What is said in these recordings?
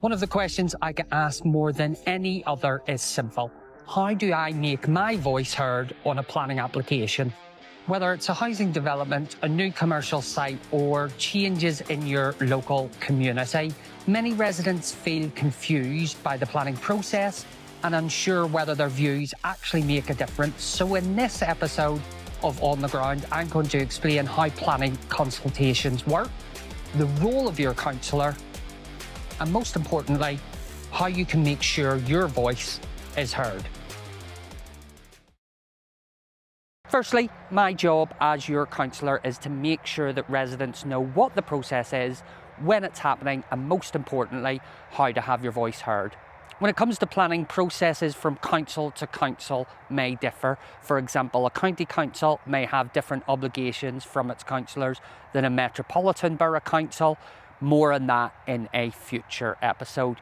One of the questions I get asked more than any other is simple. How do I make my voice heard on a planning application? Whether it's a housing development, a new commercial site, or changes in your local community, many residents feel confused by the planning process and unsure whether their views actually make a difference. So in this episode of On the Ground, I'm going to explain how planning consultations work, the role of your councillor, and most importantly, how you can make sure your voice is heard. Firstly, my job as your councillor is to make sure that residents know what the process is, when it's happening, and most importantly, how to have your voice heard. When it comes to planning, processes from council to council may differ. For example, a county council may have different obligations from its councillors than a metropolitan borough council. More on that in a future episode.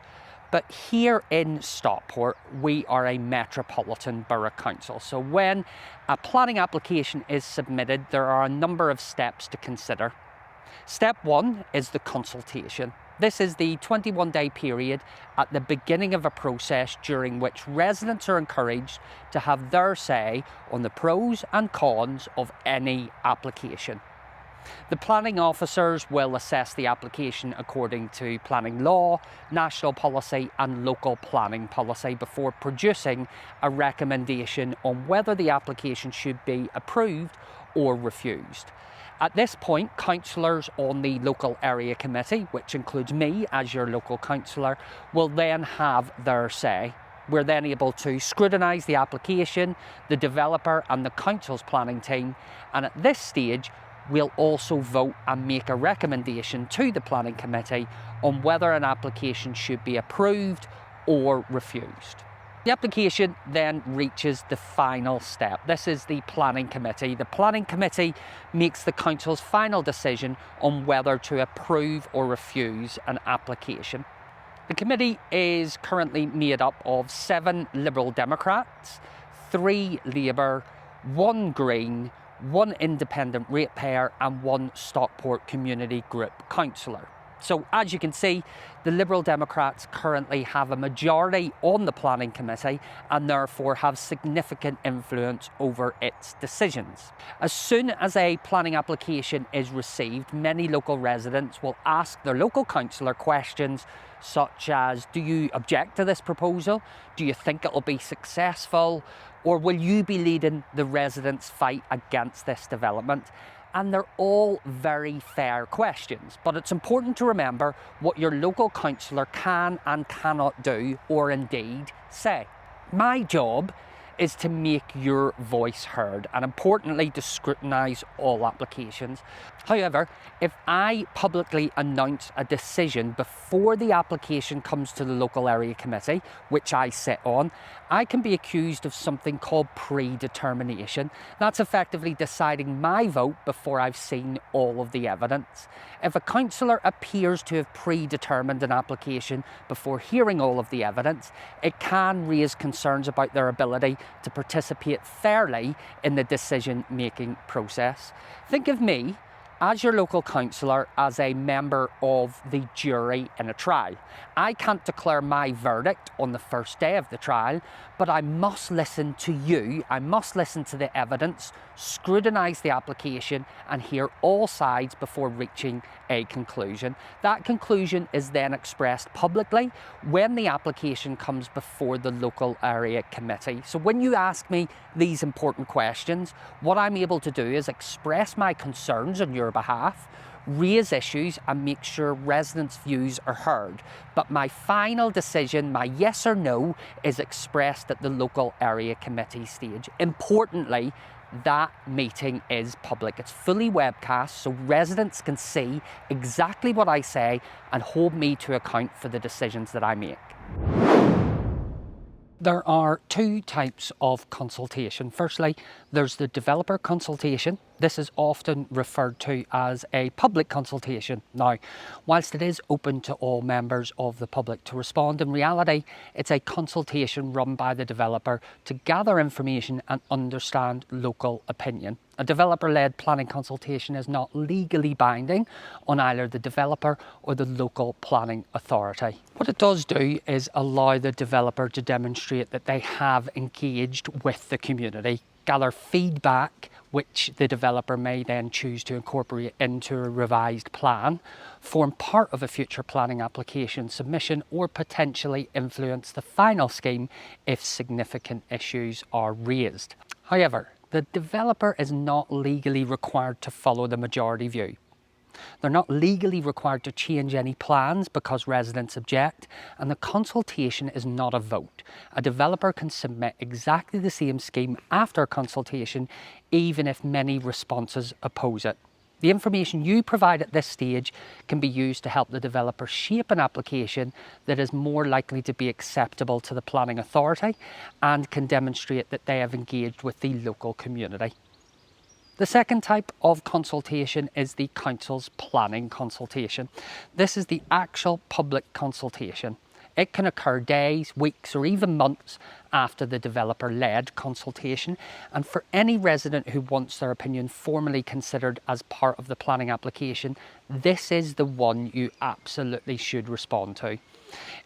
But here in Stockport, we are a metropolitan borough council. So when a planning application is submitted, there are a number of steps to consider. Step one is the consultation. This is the 21-day period at the beginning of a process during which residents are encouraged to have their say on the pros and cons of any application. The planning officers will assess the application according to planning law, national policy and local planning policy before producing a recommendation on whether the application should be approved or refused. At this point, councillors on the local area committee, which includes me as your local councillor, will then have their say. We're then able to scrutinise the application, the developer and the council's planning team, and at this stage we'll also vote and make a recommendation to the planning committee on whether an application should be approved or refused. The application then reaches the final step. This is the planning committee. The planning committee makes the council's final decision on whether to approve or refuse an application. The committee is currently made up of 7 Liberal Democrats, 3 Labour, 1 Green, 1 independent ratepayer and 1 Stockport Community Group councillor. So as you can see, the Liberal Democrats currently have a majority on the planning committee and therefore have significant influence over its decisions. As soon as a planning application is received, many local residents will ask their local councillor questions such as, do you object to this proposal? Do you think it will be successful? Or will you be leading the residents' fight against this development? And they're all very fair questions, but it's important to remember what your local councillor can and cannot do, or indeed say. My job is to make your voice heard and importantly to scrutinise all applications. However, if I publicly announce a decision before the application comes to the local area committee, which I sit on, I can be accused of something called predetermination. That's effectively deciding my vote before I've seen all of the evidence. If a councillor appears to have predetermined an application before hearing all of the evidence, it can raise concerns about their ability to participate fairly in the decision-making process. Think of me as your local councillor as a member of the jury in a trial. I can't declare my verdict on the first day of the trial, but I must listen to you, I must listen to the evidence, scrutinise the application and hear all sides before reaching a conclusion. That conclusion is then expressed publicly when the application comes before the local area committee. So when you ask me these important questions, what I'm able to do is express my concerns on your behalf, raise issues and make sure residents' views are heard. But my final decision, my yes or no, is expressed at the local area committee stage. Importantly, that meeting is public. It's fully webcast so residents can see exactly what I say and hold me to account for the decisions that I make. There are 2 types of consultation. Firstly, there's the developer consultation. This is often referred to as a public consultation. Now, whilst it is open to all members of the public to respond, in reality, it's a consultation run by the developer to gather information and understand local opinion. A developer-led planning consultation is not legally binding on either the developer or the local planning authority. What it does do is allow the developer to demonstrate that they have engaged with the community, gather feedback which the developer may then choose to incorporate into a revised plan, form part of a future planning application submission, or potentially influence the final scheme if significant issues are raised. However, the developer is not legally required to follow the majority view. They're not legally required to change any plans because residents object, and the consultation is not a vote. A developer can submit exactly the same scheme after a consultation, even if many responses oppose it. The information you provide at this stage can be used to help the developer shape an application that is more likely to be acceptable to the planning authority and can demonstrate that they have engaged with the local community. The second type of consultation is the council's planning consultation. This is the actual public consultation. It can occur days, weeks, or even months after the developer-led consultation, and for any resident who wants their opinion formally considered as part of the planning application, this is the one you absolutely should respond to.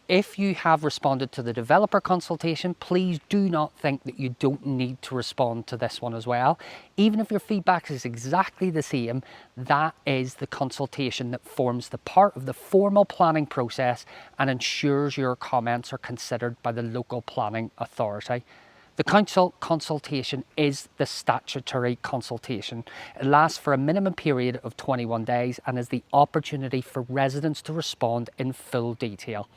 If you have responded to the developer consultation, please do not think that you don't need to respond to this one as well. Even if your feedback is exactly the same, that is the consultation that forms the part of the formal planning process and ensures your comments are considered by the local planning authority. The council consultation is the statutory consultation. It lasts for a minimum period of 21 days and is the opportunity for residents to respond in full detail.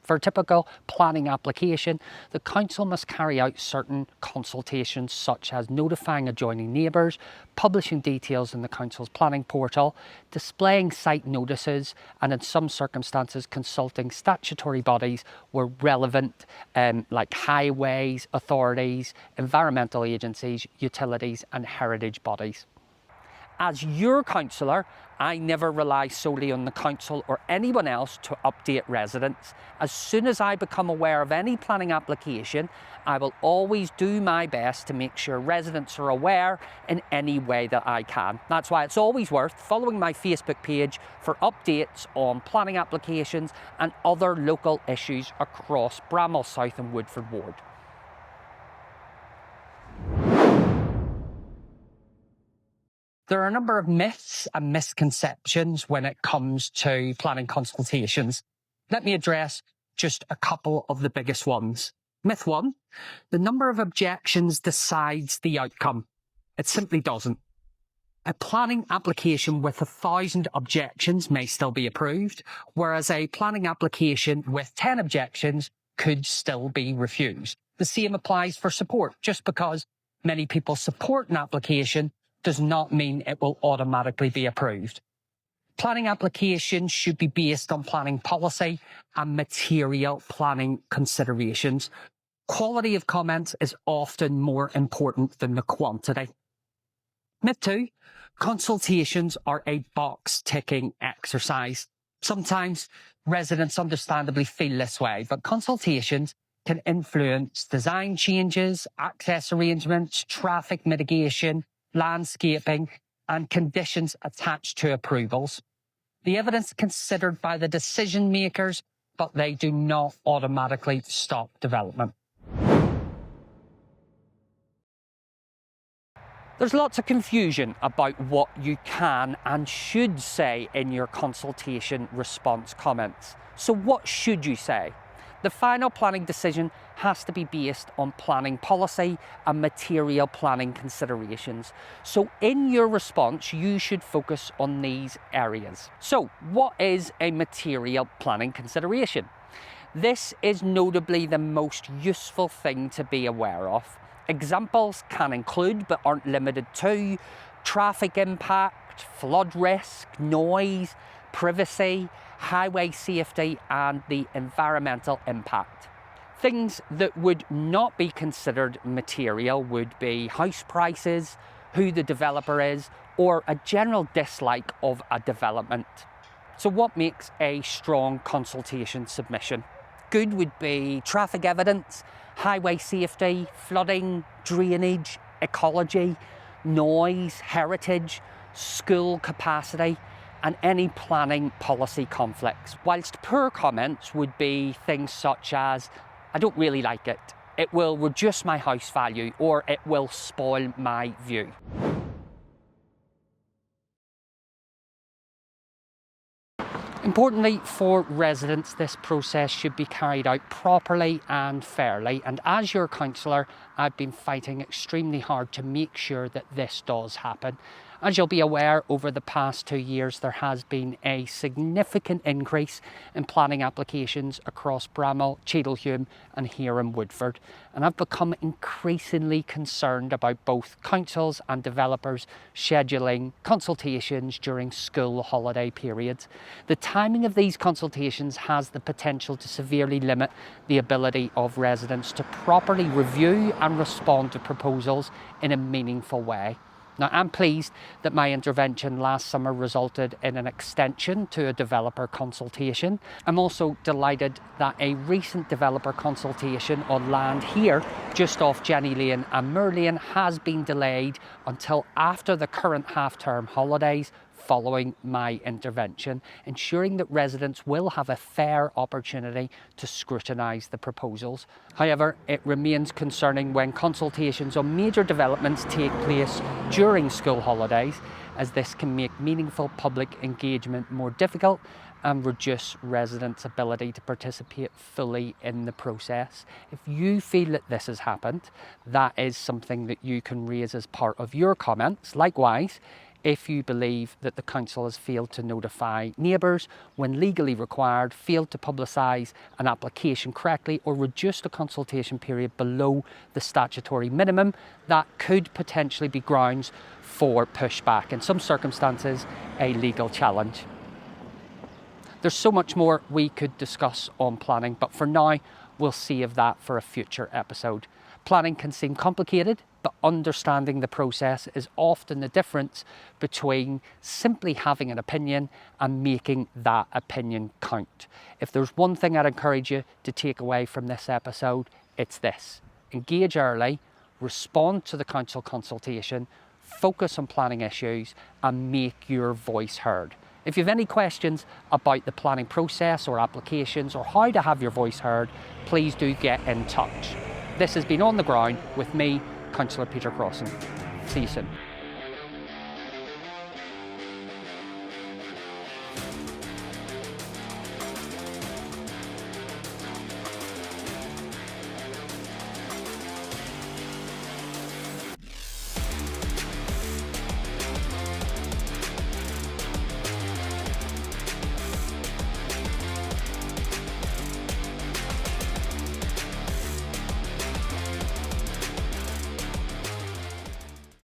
For a typical planning application, the council must carry out certain consultations such as notifying adjoining neighbours, publishing details in the council's planning portal, displaying site notices, and in some circumstances consulting statutory bodies where relevant, like highways, authorities, environmental agencies, utilities and heritage bodies. As your councillor, I never rely solely on the council or anyone else to update residents. As soon as I become aware of any planning application, I will always do my best to make sure residents are aware in any way that I can. That's why it's always worth following my Facebook page for updates on planning applications and other local issues across Bramhall South and Woodford Ward. There are a number of myths and misconceptions when it comes to planning consultations. Let me address just a couple of the biggest ones. Myth 1, the number of objections decides the outcome. It simply doesn't. A planning application with 1,000 objections may still be approved, whereas a planning application with 10 objections could still be refused. The same applies for support. Just because many people support an application does not mean it will automatically be approved. Planning applications should be based on planning policy and material planning considerations. Quality of comments is often more important than the quantity. Myth 2, consultations are a box-ticking exercise. Sometimes residents understandably feel this way, but consultations can influence design changes, access arrangements, traffic mitigation, landscaping, and conditions attached to approvals. The evidence considered by the decision makers, but they do not automatically stop development. There's lots of confusion about what you can and should say in your consultation response comments. So what should you say? The final planning decision has to be based on planning policy and material planning considerations. So in your response, you should focus on these areas. So what is a material planning consideration? This is notably the most useful thing to be aware of. Examples can include, but aren't limited to, traffic impact, flood risk, noise, privacy, highway safety, and the environmental impact. Things that would not be considered material would be house prices, who the developer is, or a general dislike of a development. So what makes a strong consultation submission? Good would be traffic evidence, highway safety, flooding, drainage, ecology, noise, heritage, school capacity, and any planning policy conflicts. Whilst poor comments would be things such as, I don't really like it, it will reduce my house value, or it will spoil my view. Importantly for residents, this process should be carried out properly and fairly, and as your councillor, I've been fighting extremely hard to make sure that this does happen. As you'll be aware, over the past 2 years there has been a significant increase in planning applications across Bramhall, Cheadle Hulme and here in Woodford, and I've become increasingly concerned about both councils and developers scheduling consultations during school holiday periods. The timing of these consultations has the potential to severely limit the ability of residents to properly review and respond to proposals in a meaningful way. Now, I'm pleased that my intervention last summer resulted in an extension to a developer consultation. I'm also delighted that a recent developer consultation on land here, just off Jenny Lane and Moor Lane, has been delayed until after the current half-term holidays following my intervention, ensuring that residents will have a fair opportunity to scrutinise the proposals. However, it remains concerning when consultations on major developments take place during school holidays, as this can make meaningful public engagement more difficult and reduce residents' ability to participate fully in the process. If you feel that this has happened, that is something that you can raise as part of your comments. Likewise, if you believe that the council has failed to notify neighbours when legally required, failed to publicise an application correctly, or reduced the consultation period below the statutory minimum, that could potentially be grounds for pushback, in some circumstances a legal challenge. There's so much more we could discuss on planning, but for now we'll save that for a future episode. Planning can seem complicated, but understanding the process is often the difference between simply having an opinion and making that opinion count. If there's one thing I'd encourage you to take away from this episode, it's this: engage early, respond to the council consultation, focus on planning issues, and make your voice heard. If you have any questions about the planning process or applications or how to have your voice heard, please do get in touch. This has been On the Ground with me, Councillor Peter Crossan. See you soon.